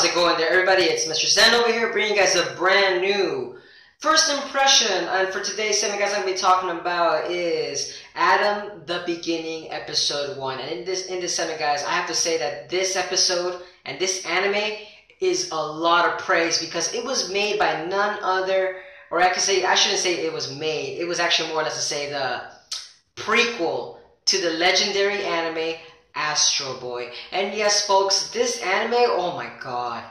it going there, everybody? It's Mr. Zen over here, bringing you guys a brand new first impression. And for today's segment, guys, I'm going to be talking about is Adam the Beginning, episode 1. And in this segment, guys, I have to say that this episode and this anime is a lot of praise because it was made by none other, or I shouldn't say it was made. It was actually more or less to say the prequel to the legendary anime Astro Boy. And yes, folks, this anime, oh my god,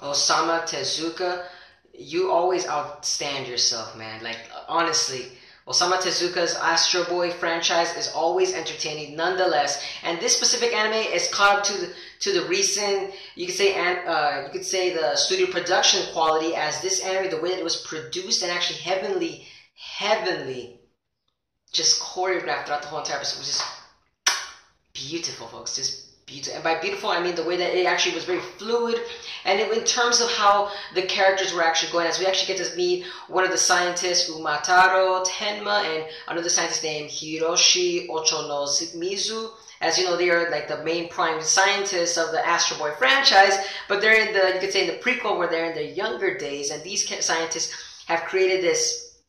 Osamu Tezuka, you always outstand yourself, man. Like, honestly, Osamu Tezuka's Astro Boy franchise is always entertaining nonetheless, and this specific anime is caught up to the recent, you could say the studio production quality, as this anime, the way that it was produced and actually heavenly just choreographed throughout the whole entire episode was just beautiful, folks. Just beautiful. And by beautiful, I mean the way that it actually was very fluid, and in terms of how the characters were actually going, as we actually get to meet one of the scientists, Umataro Tenma, and another scientist named Hiroshi Ochonomizu. As you know, they are like the main prime scientists of the Astro Boy franchise, but they're in the, you could say in the prequel, where they're in their younger days, and these scientists have created this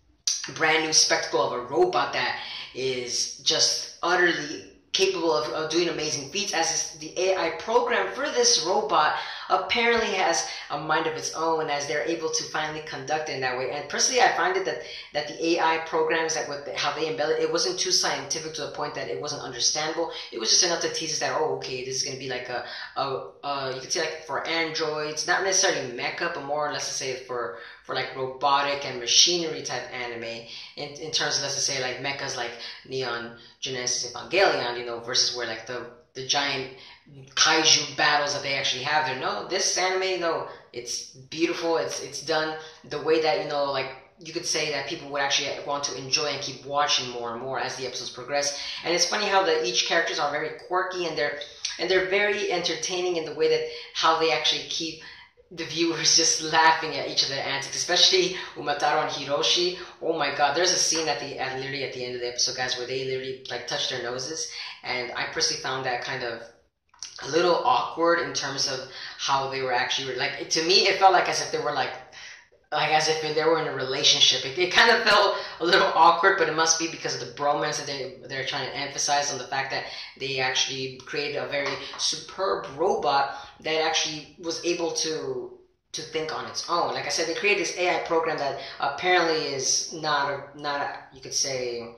brand new spectacle of a robot that is just utterly capable of doing amazing feats, as the AI program for this robot apparently has a mind of its own, as they're able to finally conduct it in that way. And personally, I find it that the AI programs, that how they embellished it, wasn't too scientific to the point that it wasn't understandable. It was just enough to tease us that, oh, okay, this is going to be like you could say like for androids, not necessarily mecha, but more or less to say for like robotic and machinery type anime, in terms of, let's say, like mechas like Neon Genesis Evangelion, you know, versus where like the giant kaiju battles that they actually have there. No, this anime, no, it's beautiful. It's done the way that, you know, like you could say that people would actually want to enjoy and keep watching more and more as the episodes progress. And it's funny how each characters are very quirky, and they're very entertaining in the way that how they actually keep the viewers just laughing at each of their antics, especially Umataro and Hiroshi. Oh my god, there's a scene literally at the end of the episode, guys, where they literally like touch their noses, and I personally found that kind of a little awkward in terms of how they were actually, like, to me it felt like as if they were like as if they were in a relationship. It kind of felt a little awkward, but it must be because of the bromance that they're trying to emphasize on the fact that they actually created a very superb robot that actually was able to think on its own. Like I said, they created this AI program that apparently is not you could say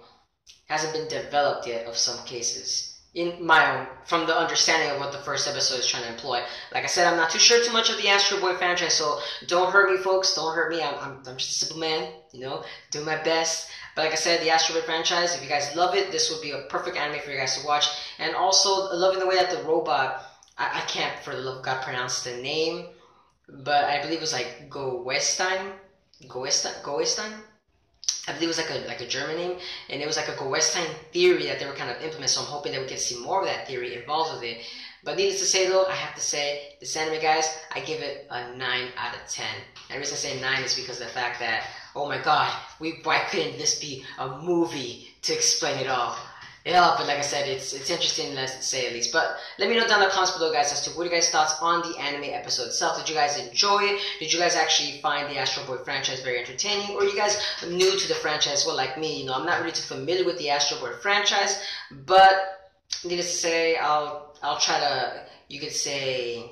hasn't been developed yet of some cases. In my own, from the understanding of what the first episode is trying to employ. Like I said, I'm not too sure too much of the Astro Boy franchise, so don't hurt me, folks. Don't hurt me. I'm just a simple man, you know, doing my best. But like I said, the Astro Boy franchise, if you guys love it, this would be a perfect anime for you guys to watch. And also, loving the way that the robot, I can't for the love of God pronounce the name, but I believe it was like Goestein. I believe it was like a German name, and it was like a Goestein theory that they were kind of implementing, so I'm hoping that we can see more of that theory involved with it. But needless to say, though, I have to say, this anime, guys, I give it a 9 out of 10. And the reason I say 9 is because of the fact that, oh my god, why couldn't this be a movie to explain it all? Yeah, but like I said, it's interesting, let's say at least. But let me know down in the comments below, guys, as to what are your guys' thoughts on the anime episode itself. Did you guys enjoy it? Did you guys actually find the Astro Boy franchise very entertaining? Or are you guys new to the franchise? Well, like me, you know, I'm not really too familiar with the Astro Boy franchise. But needless to say, I'll try to, you could say,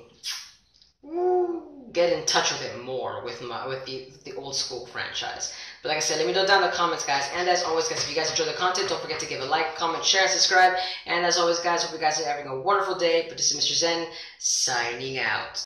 get in touch with it more with the old school franchise. But like I said, let me know down in the comments, guys. And as always, guys, if you guys enjoy the content, don't forget to give a like, comment, share, and subscribe. And as always, guys, hope you guys are having a wonderful day. But this is Mr. Zen, signing out.